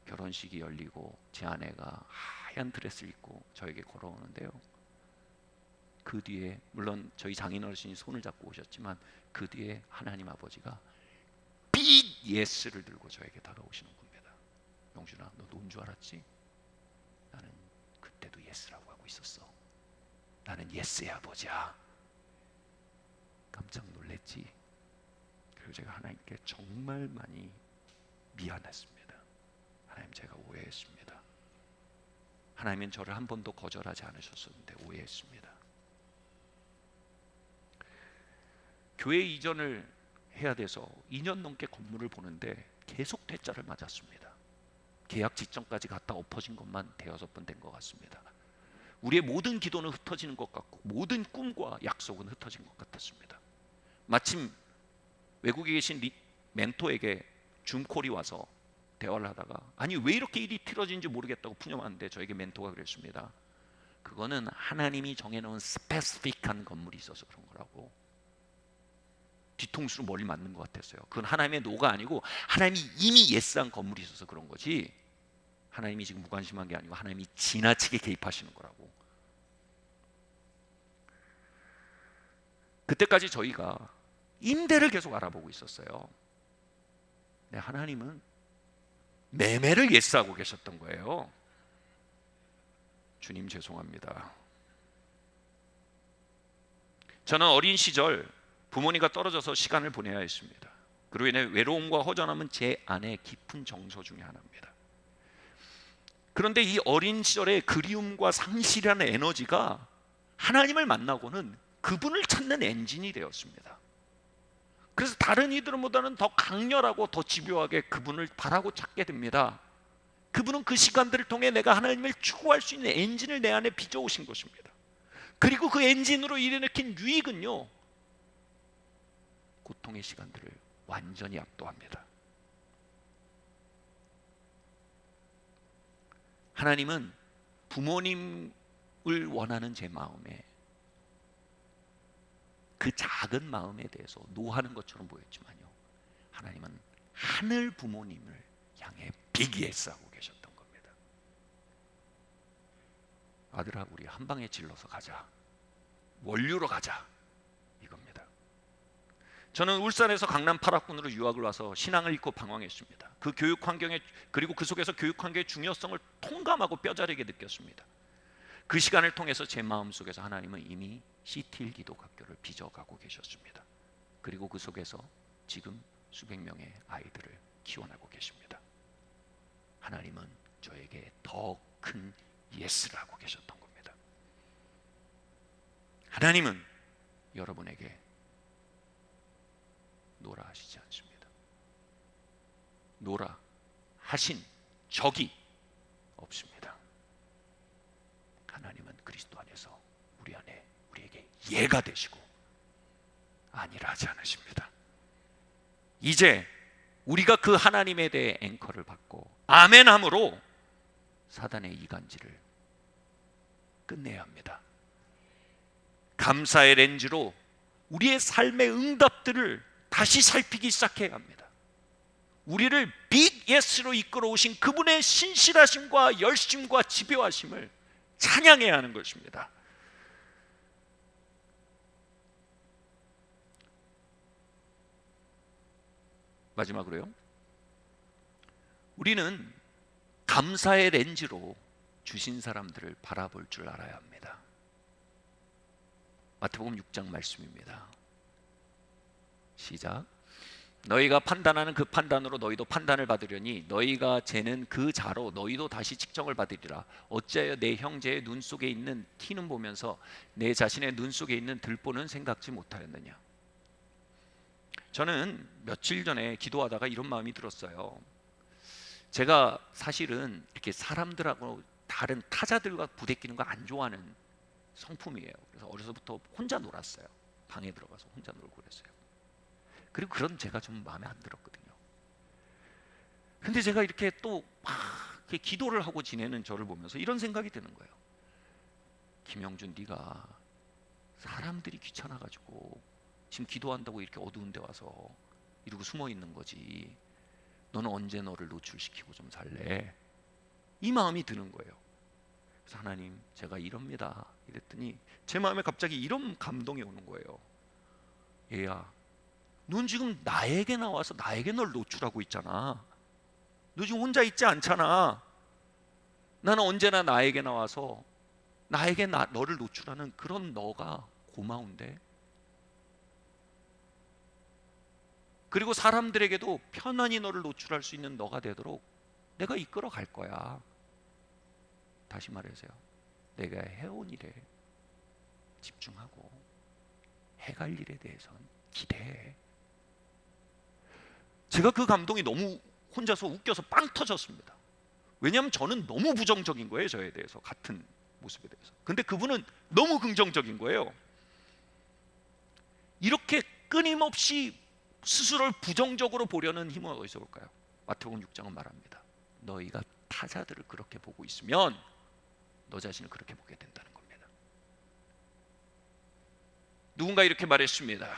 결혼식이 열리고 제 아내가 하얀 드레스를 입고 저에게 걸어오는데요, 그 뒤에 물론 저희 장인어르신이 손을 잡고 오셨지만 그 뒤에 하나님 아버지가 빅 예스를 들고 저에게 다가오시는 겁니다. 영준아, 너 논 줄 알았지? 나는 그때도 예스라고 하고 있었어. 나는 예스의 아버지야. 깜짝 놀랬지. 그리고 제가 하나님께 정말 많이 미안했습니다. 하나님, 제가 오해했습니다. 하나님은 저를 한 번도 거절하지 않으셨었는데 오해했습니다. 교회 이전을 해야 돼서 2년 넘게 건물을 보는데 계속 퇴짜를 맞았습니다. 계약 지점까지 갔다 엎어진 것만 5번 된 것 같습니다. 우리의 모든 기도는 흩어지는 것 같고 모든 꿈과 약속은 흩어진 것 같았습니다. 마침 외국에 계신 멘토에게 줌콜이 와서 대화를 하다가 아니 왜 이렇게 일이 틀어진지 모르겠다고 푸념하는데 저에게 멘토가 그랬습니다. 그거는 하나님이 정해놓은 스페시픽한 건물이 있어서 그런 거라고. 뒤통수로 멀리 맞는 것 같았어요. 그건 하나님의 노가 아니고 하나님이 이미 예스한 건물이 있어서 그런 거지, 하나님이 지금 무관심한 게 아니고 하나님이 지나치게 개입하시는 거라고. 그때까지 저희가 임대를 계속 알아보고 있었어요. 근데 하나님은 매매를 예스하고 계셨던 거예요. 주님 죄송합니다. 저는 어린 시절 부모님과 떨어져서 시간을 보내야 했습니다. 그로 인해 외로움과 허전함은 제 안의 깊은 정서 중에 하나입니다. 그런데 이 어린 시절의 그리움과 상실이라는 에너지가 하나님을 만나고는 그분을 찾는 엔진이 되었습니다. 그래서 다른 이들보다는 더 강렬하고 더 집요하게 그분을 바라고 찾게 됩니다. 그분은 그 시간들을 통해 내가 하나님을 추구할 수 있는 엔진을 내 안에 빚어오신 것입니다. 그리고 그 엔진으로 일으킨 유익은요, 고통의 시간들을 완전히 압도합니다. 하나님은 부모님을 원하는 제 마음에, 그 작은 마음에 대해서 노하는 것처럼 보였지만요, 하나님은 하늘 부모님을 향해 비기에스하고 계셨던 겁니다. 아들아, 우리 한 방에 질러서 가자, 원류로 가자, 이겁니다. 저는 울산에서 강남 8학군으로 유학을 와서 신앙을 잃고 방황했습니다. 그 교육 환경에, 그리고 그 속에서 교육 환경의 중요성을 통감하고 뼈저리게 느꼈습니다. 그 시간을 통해서 제 마음속에서 하나님은 이미 시틸 기독학교를 빚어가고 계셨습니다. 그리고 그 속에서 지금 수백 명의 아이들을 키워나고 계십니다. 하나님은 저에게 더 큰 예스를 하고 계셨던 겁니다. 하나님은 여러분에게 노라 하시지 않습니다. 노라 하신 적이 없습니다. 하나님은 그리스도 안에서 우리 안에 우리에게 예가 되시고 아니라 하지 않으십니다. 이제 우리가 그 하나님에 대해 앵커를 받고 아멘함으로 사단의 이간질을 끝내야 합니다. 감사의 렌즈로 우리의 삶의 응답들을 다시 살피기 시작해야 합니다. 우리를 빅 예스로 이끌어 오신 그분의 신실하심과 열심과 집요하심을 찬양해야 하는 것입니다. 마지막으로요, 우리는 감사의 렌즈로 주신 사람들을 바라볼 줄 알아야 합니다. 마태복음 6장 말씀입니다. 시작. 너희가 판단하는 그 판단으로 너희도 판단을 받으려니 너희가 재는 그 자로 너희도 다시 측정을 받으리라. 어찌하여 내 형제의 눈 속에 있는 티는 보면서 내 자신의 눈 속에 있는 들보는 생각지 못하였느냐. 저는 며칠 전에 기도하다가 이런 마음이 들었어요. 제가 사실은 이렇게 사람들하고 다른 타자들과 부대끼는 거 안 좋아하는 성품이에요. 그래서 어려서부터 혼자 놀았어요. 방에 들어가서 혼자 놀고 그랬어요. 그리고 그런 제가 좀 마음에 안 들었거든요. 근데 제가 이렇게 또 막 기도를 하고 지내는 저를 보면서 이런 생각이 드는 거예요. 김영준, 네가 사람들이 귀찮아가지고 지금 기도한다고 이렇게 어두운 데 와서 이러고 숨어 있는 거지. 너는 언제 너를 노출시키고 좀 살래? 이 마음이 드는 거예요. 그래서 하나님, 제가 이럽니다. 이랬더니 제 마음에 갑자기 이런 감동이 오는 거예요. 얘야, 넌 지금 나에게 나와서 나에게 널 노출하고 있잖아. 너 지금 혼자 있지 않잖아. 나는 언제나 나에게 나와서 나에게 너를 노출하는 그런 너가 고마운데, 그리고 사람들에게도 편안히 너를 노출할 수 있는 너가 되도록 내가 이끌어 갈 거야. 다시 말해서요, 내가 해온 일에 집중하고 해갈 일에 대해서는 기대해. 제가 그 감동이 너무 혼자서 웃겨서 빵 터졌습니다. 왜냐하면 저는 너무 부정적인 거예요, 저에 대해서, 같은 모습에 대해서. 근데 그분은 너무 긍정적인 거예요. 이렇게 끊임없이 스스로를 부정적으로 보려는 힘은 어디서 올까요? 마태복음 6장은 말합니다. 너희가 타자들을 그렇게 보고 있으면 너 자신을 그렇게 보게 된다는 겁니다. 누군가 이렇게 말했습니다.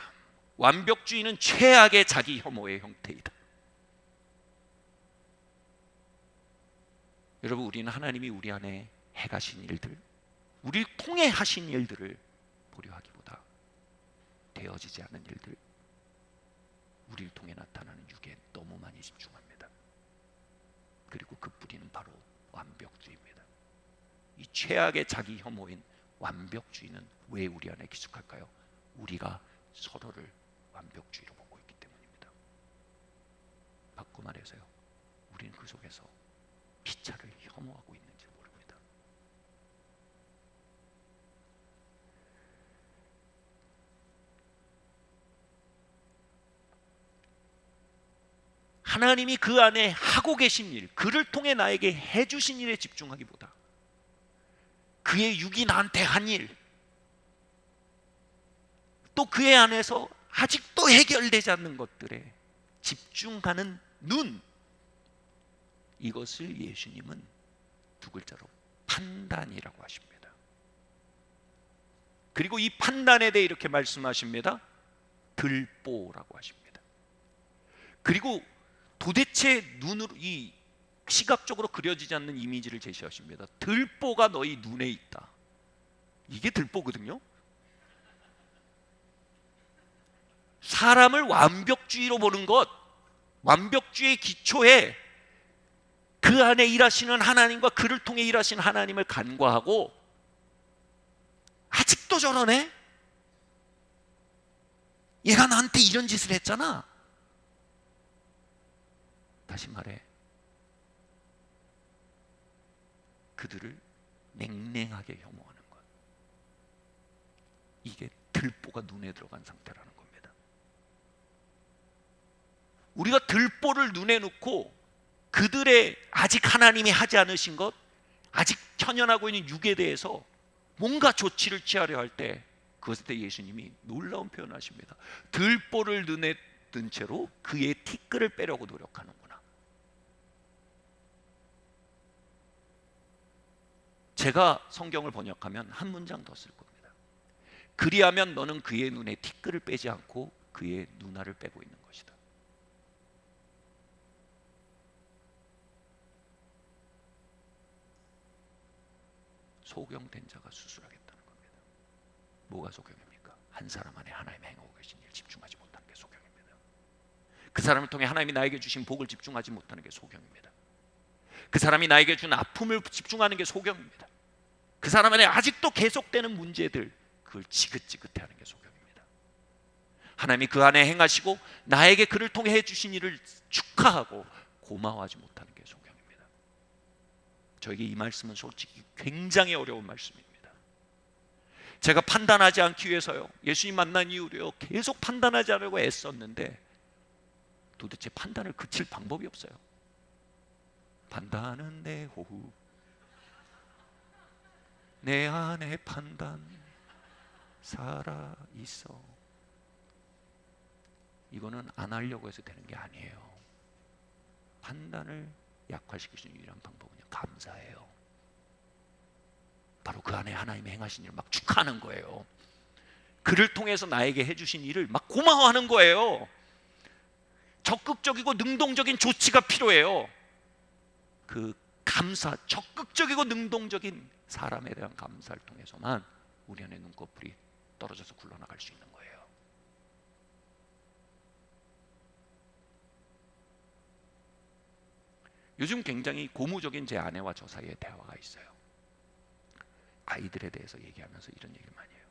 완벽주의는 최악의 자기 혐오의 형태이다. 여러분, 우리는 하나님이 우리 안에 행하신 일들, 우리를 통해 하신 일들을 보려 하기보다 되어지지 않은 일들, 우리를 통해 나타나는 유괴에 너무 많이 집중합니다. 그리고 그 뿌리는 바로 완벽주의입니다. 이 최악의 자기 혐오인 완벽주의는 왜 우리 안에 기숙할까요? 우리가 서로를 완벽주의로 보고 있기 때문입니다. 바꿔 말해서요, 우리는 그 속에서 피차를 혐오하고 있는지 모릅니다. 하나님이 그 안에 하고 계신 일, 그를 통해 나에게 해주신 일에 집중하기보다 그의 육이 나한테 한 일, 또 그의 안에서 아직도 해결되지 않는 것들에 집중하는 눈, 이것을 예수님은 두 글자로 판단이라고 하십니다. 그리고 이 판단에 대해 이렇게 말씀하십니다. 들보라고 하십니다. 그리고 도대체 눈으로, 이 시각적으로 그려지지 않는 이미지를 제시하십니다. 들보가 너희 눈에 있다. 이게 들보거든요. 사람을 완벽주의로 보는 것, 완벽주의의 기초에 그 안에 일하시는 하나님과 그를 통해 일하시는 하나님을 간과하고, 아직도 저러네? 얘가 나한테 이런 짓을 했잖아. 다시 말해, 그들을 냉랭하게 혐오하는 것, 이게 들보가 눈에 들어간 상태라는 겁니다. 우리가 들보를 눈에 놓고 그들의 아직 하나님이 하지 않으신 것, 아직 현현하고 있는 육에 대해서 뭔가 조치를 취하려 할 때, 그것에 대해 예수님이 놀라운 표현을 하십니다. 들보를 눈에 든 채로 그의 티끌을 빼려고 노력하는구나. 제가 성경을 번역하면 한 문장 더 쓸 겁니다. 그리하면 너는 그의 눈에 티끌을 빼지 않고 그의 눈알을 빼고 있는 것이다. 소경된 자가 수술하겠다는 겁니다. 뭐가 소경입니까? 한 사람 안에 하나님의 행하고 계신 일 집중하지 못하는 게 소경입니다. 그 사람을 통해 하나님이 나에게 주신 복을 집중하지 못하는 게 소경입니다. 그 사람이 나에게 준 아픔을 집중하는 게 소경입니다. 그 사람 안에 아직도 계속되는 문제들, 그걸 지긋지긋해하는 게 소경입니다. 하나님이 그 안에 행하시고 나에게 그를 통해 해주신 일을 축하하고 고마워하지 못하는 게 소경입니다. 저에게 이 말씀은 솔직히 굉장히 어려운 말씀입니다. 제가 판단하지 않기 위해서요, 예수님 만난 이후로요, 계속 판단하지 않으려고 애썼는데 도대체 판단을 그칠 방법이 없어요. 판단은 내 호흡, 내 안에 판단 살아 있어. 이거는 안 하려고 해서 되는 게 아니에요. 판단을 약화시킬 수 있는 유일한 방법은 감사해요. 바로 그 안에 하나님의 행하신 일을 막 축하하는 거예요. 그를 통해서 나에게 해주신 일을 막 고마워하는 거예요. 적극적이고 능동적인 조치가 필요해요. 그 감사, 적극적이고 능동적인 사람에 대한 감사를 통해서만 우리 안에 눈꺼풀이 떨어져서 굴러나갈 수 있는 거예요. 요즘 굉장히 고무적인 제 아내와 저 사이에 대화가 있어요. 아이들에 대해서 얘기하면서 이런 얘기를 많이 해요.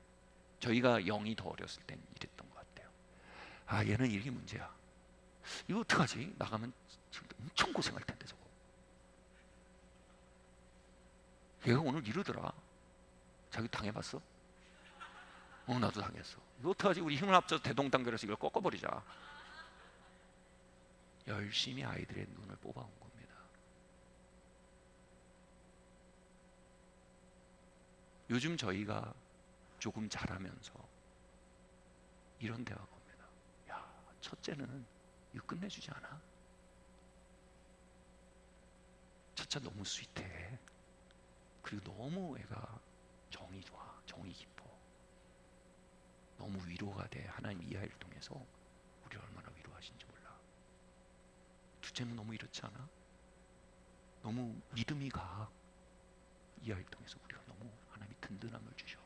저희가 영이 더 어렸을 땐 이랬던 것 같아요. 아, 얘는 이게 문제야. 이거 어떡하지? 나가면 지금 엄청 고생할 텐데 저거. 얘가 오늘 이러더라. 자기 당해봤어? 나도 당했어. 이거 어떡하지? 우리 힘을 합쳐서 대동단결해서 이걸 꺾어버리자. 열심히 아이들의 눈을 뽑아온 겁니다. 요즘 저희가 조금 자라면서 이런 대화가 옵니다. 야, 첫째는 이거 끝내주지 않아? 첫째 너무 스윗해. 그리고 너무 애가 정이 좋아, 정이 깊어. 너무 위로가 돼. 하나님 이 아이를 통해서 우리 얼마나 위로하신지 몰라. 둘째는 너무 이렇지 않아? 너무 믿음이 가. 이 아이를 통해서 우리가 너무 하나님이 든든함을 주셔.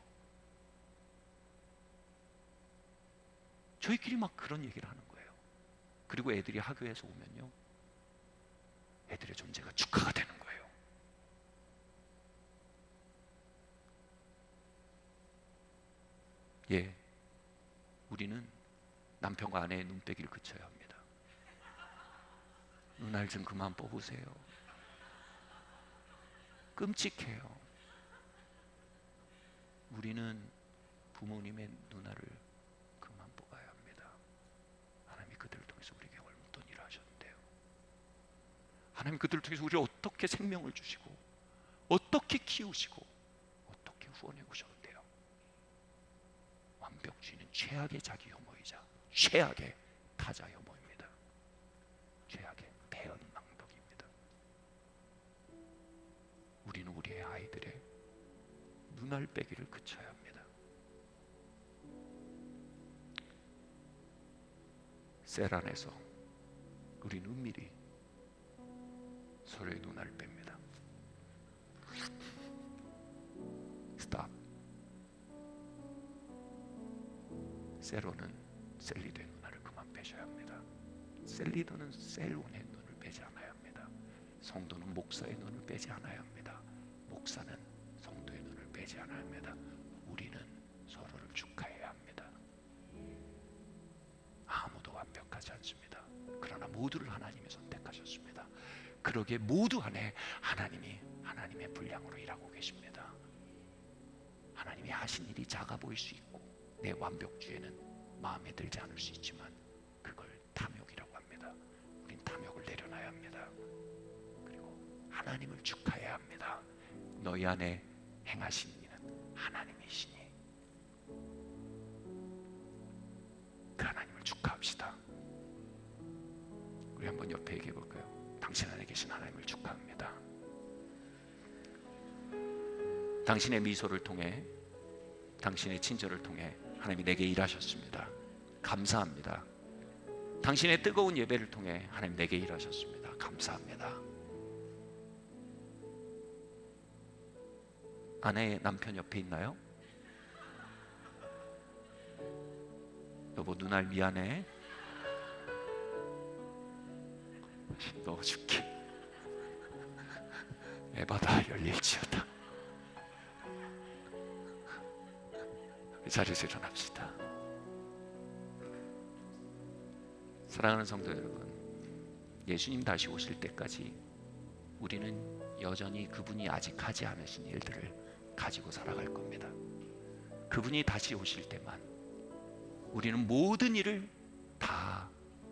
저희끼리 막 그런 얘기를 하는 거예요. 그리고 애들이 학교에서 오면요, 애들의 존재가 축하가 되는 거예요. 예, 우리는 남편과 아내의 눈빼기를 그쳐야 합니다. 눈알 좀 그만 뽑으세요. 끔찍해요. 우리는 부모님의 눈알을 그만 뽑아야 합니다. 하나님이 그들을 통해서 우리에게 얼마나 일을 하셨는데요. 하나님 그들을 통해서 우리를 어떻게 생명을 주시고 어떻게 키우시고 어떻게 후원해 오셨는데요. 완벽주의는 최악의 자기 혐오이자 최악의 타자 혐오입니다. 최악의 배은망덕입니다. 우리는 우리의 아이들의 눈알 빼기를 그쳐야 합니다. 셀 안에서 우리는 은밀히 서로의 눈알을 뺍니다. 스탑. 셀로는 셀리더의 눈알을 그만 빼셔야 합니다. 셀리더는 셀론의 눈을 빼지 않아야 합니다. 성도는 목사의 눈을 빼지 않아야 합니다. 목사는 성도의 눈을 빼지 않아야 합니다. 우리는 서로를 축하해야 합니다. 아무도 완벽하지 않습니다. 그러나 모두를 하나님이 선택하셨습니다. 그러기에 모두 안에 하나님이 하나님의 분량으로 일하고 계십니다. 하나님이 하신 일이 작아 보일 수 있고 내 완벽주의는 마음에 들지 않을 수 있지만 그걸 탐욕이라고 합니다. 우린 탐욕을 내려놔야 합니다. 그리고 하나님을 축하해야 합니다. 너희 안에 행하신 이는 하나님이시니 그 하나님을 축하합시다. 우리 한번 옆에 얘기해 볼까요? 당신 안에 계신 하나님을 축하합니다. 당신의 미소를 통해 당신의 친절을 통해 하나님이 내게 일하셨습니다. 감사합니다. 당신의 뜨거운 예배를 통해 하나님 내게 일하셨습니다. 감사합니다. 아내 남편 옆에 있나요? 여보 눈알 미안해. 넣어줄게. 에바다 열릴지어다. 이 자리에서 일어납시다. 사랑하는 성도 여러분, 예수님 다시 오실 때까지 우리는 여전히 그분이 아직 하지 않으신 일들을 가지고 살아갈 겁니다. 그분이 다시 오실 때만 우리는 모든 일을 다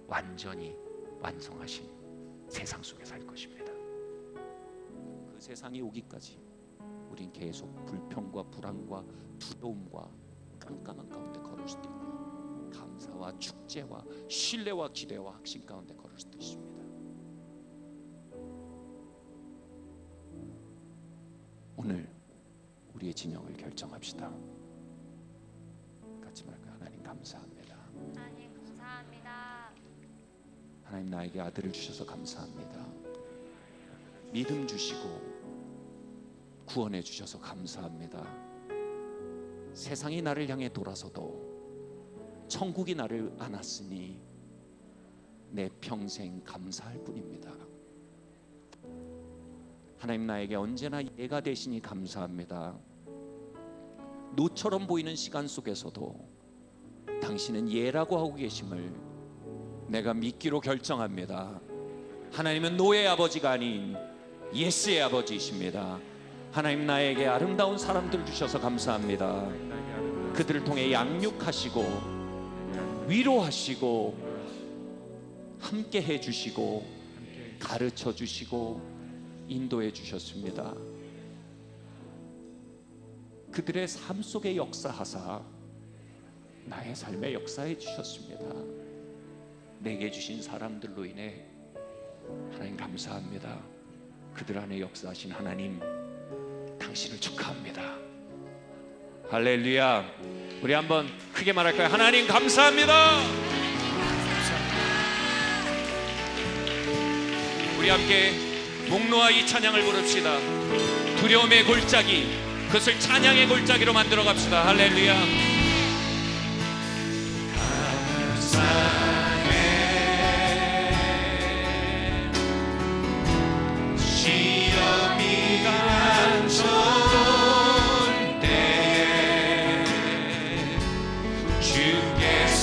완전히 완성하신 세상 속에 살 것입니다. 그 세상이 오기까지 우린 계속 불평과 불안과 두려움과 깜깜한 가운데 걸을 수도 있고요. 감사와 축제와 신뢰와 기대와 확신 가운데 걸을 수도 있습니다. 오늘 우리의 진영을 결정합시다. 같이 말할까요? 하나님 감사합니다. 하나님 감사합니다. 하나님 나에게 아들을 주셔서 감사합니다. 믿음 주시고 구원해 주셔서 감사합니다. 세상이 나를 향해 돌아서도 천국이 나를 안았으니 내 평생 감사할 뿐입니다. 하나님 나에게 언제나 예가 되시니 감사합니다. 노처럼 보이는 시간 속에서도 당신은 예라고 하고 계심을 내가 믿기로 결정합니다. 하나님은 노의 아버지가 아닌 예스의 아버지이십니다. 하나님 나에게 아름다운 사람들 주셔서 감사합니다. 그들을 통해 양육하시고 위로하시고 함께 해주시고 가르쳐 주시고 인도해 주셨습니다. 그들의 삶 속에 역사하사 나의 삶에 역사해 주셨습니다. 내게 주신 사람들로 인해 하나님 감사합니다. 그들 안에 역사하신 하나님 당신을 축하합니다. 할렐루야. 우리 한번 크게 말할까요? 하나님 감사합니다. 우리 함께 목놓아 이 찬양을 부릅시다. 두려움의 골짜기 그것을 찬양의 골짜기로 만들어 갑시다. 할렐루야. 주께서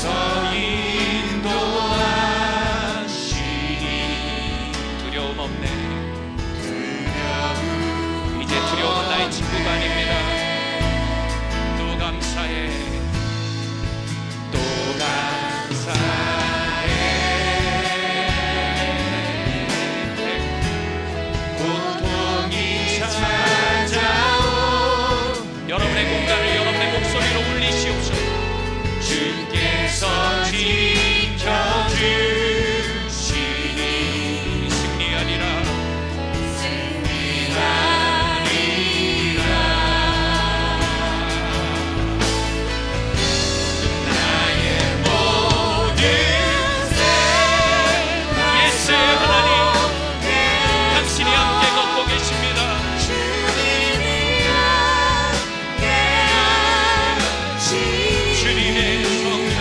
주님의 성령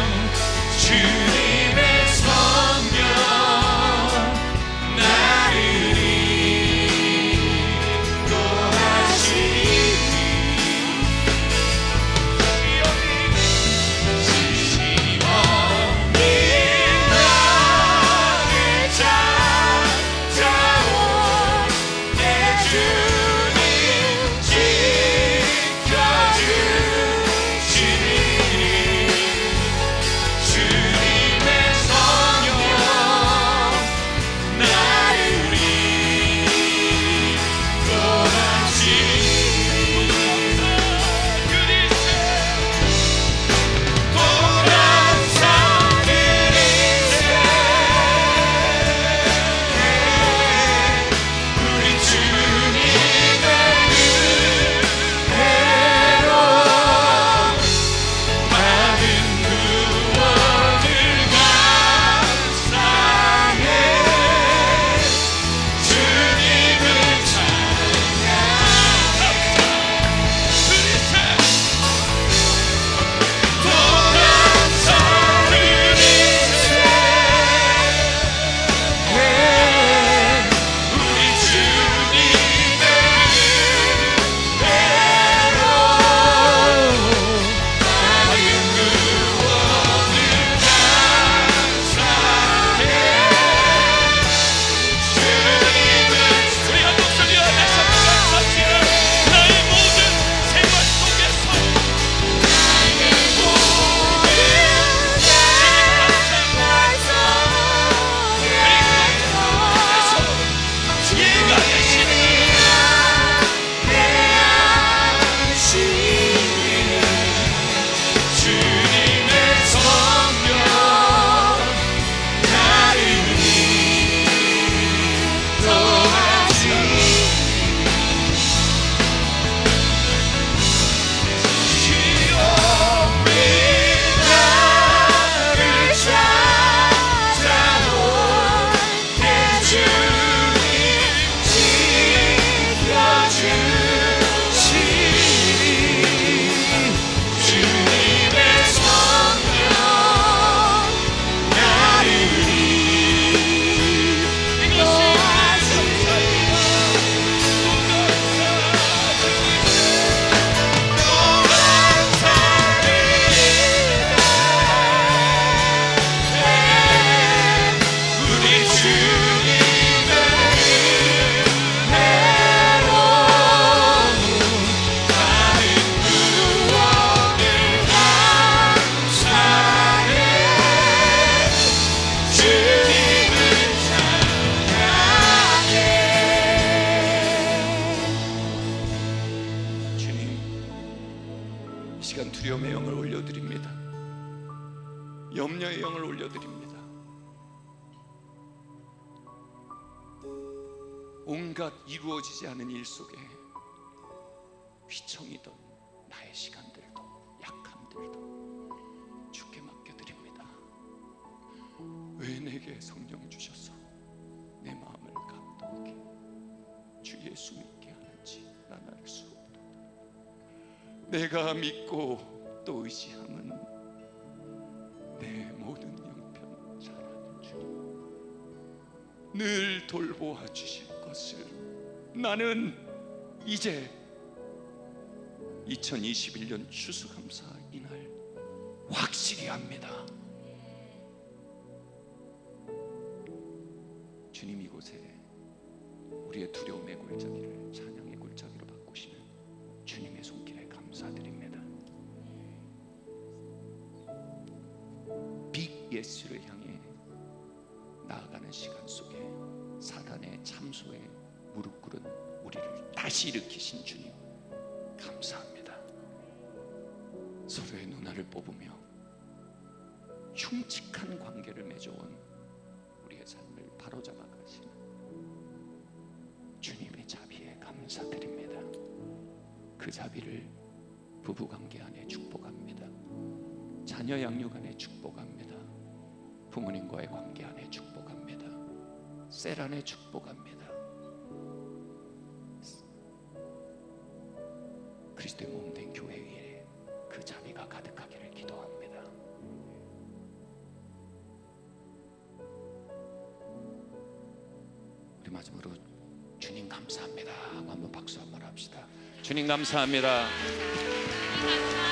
주님의 성령 나를 인도하시니 시험이 나를 찾아온 내 주님 지켜주시니 주님의 성령 나를 인도하시니 우리 주님의 은혜로 많은 구원을 감사해 주님을 찬양해 또 감사를 우리 주님의 은혜로 많은 구원을 감사해 주님을 우리 한 목소리로 다시 한번 감사합니다. 나의 모든 생활 속에서 나의 모든 지혜가 되시니 주님의 성령 나를 인도하시니 시험이 나를 찾아온 내 주님 지켜주시니 주님의 성령 나를 우리 주님의 은혜로 많은 구원을 감사해 주님을 찬양해 주님 이 시간 두려움의 영을 올려드립니다. 염려의 영을 올려드립니다. 온갖 이루어지지 않은 일 속에 휘청이던 나의 시간들도 약함들도 주께 맡겨드립니다. 왜 내게 성령 주셔서 내 마음을 감동하게 주 예수 믿게 하는지 난 알 수 없다. 내가 믿고 또 의지함은 내 모든 형편 잘 아는 주님 늘 돌보아 주실 것을 나는 이제 2021년 추수감사 이날 확실히 합니다. 주님 이곳에 우리의 두려움의 골짜기를 찬양의 골짜기로 바꾸시는 주님의 손길에 감사드립니다. 빅 예수를 향해 나아가는 시간 속에 사단의 참소에 무릎 꿇은 우리를 다시 일으키신 주님 감사합니다. 서로의 눈알을 뽑으며 흉측한 관계를 맺어온 우리의 삶을 바로잡아 가시는 주님의 자비에 감사드립니다. 그 자비를 부부관계 안에 축복합니다. 자녀 양육 안에 축복합니다. 부모님과의 관계 안에 축복합니다. 셀 안에 축복합니다. 그리스도의 몸된 교회 위에 그 자비가 은혜가 가득하기를 기도합니다. 우리 마지막으로 주님 감사합니다 하고 한번 박수 한번 합시다. 주님 감사합니다. 감사합니다.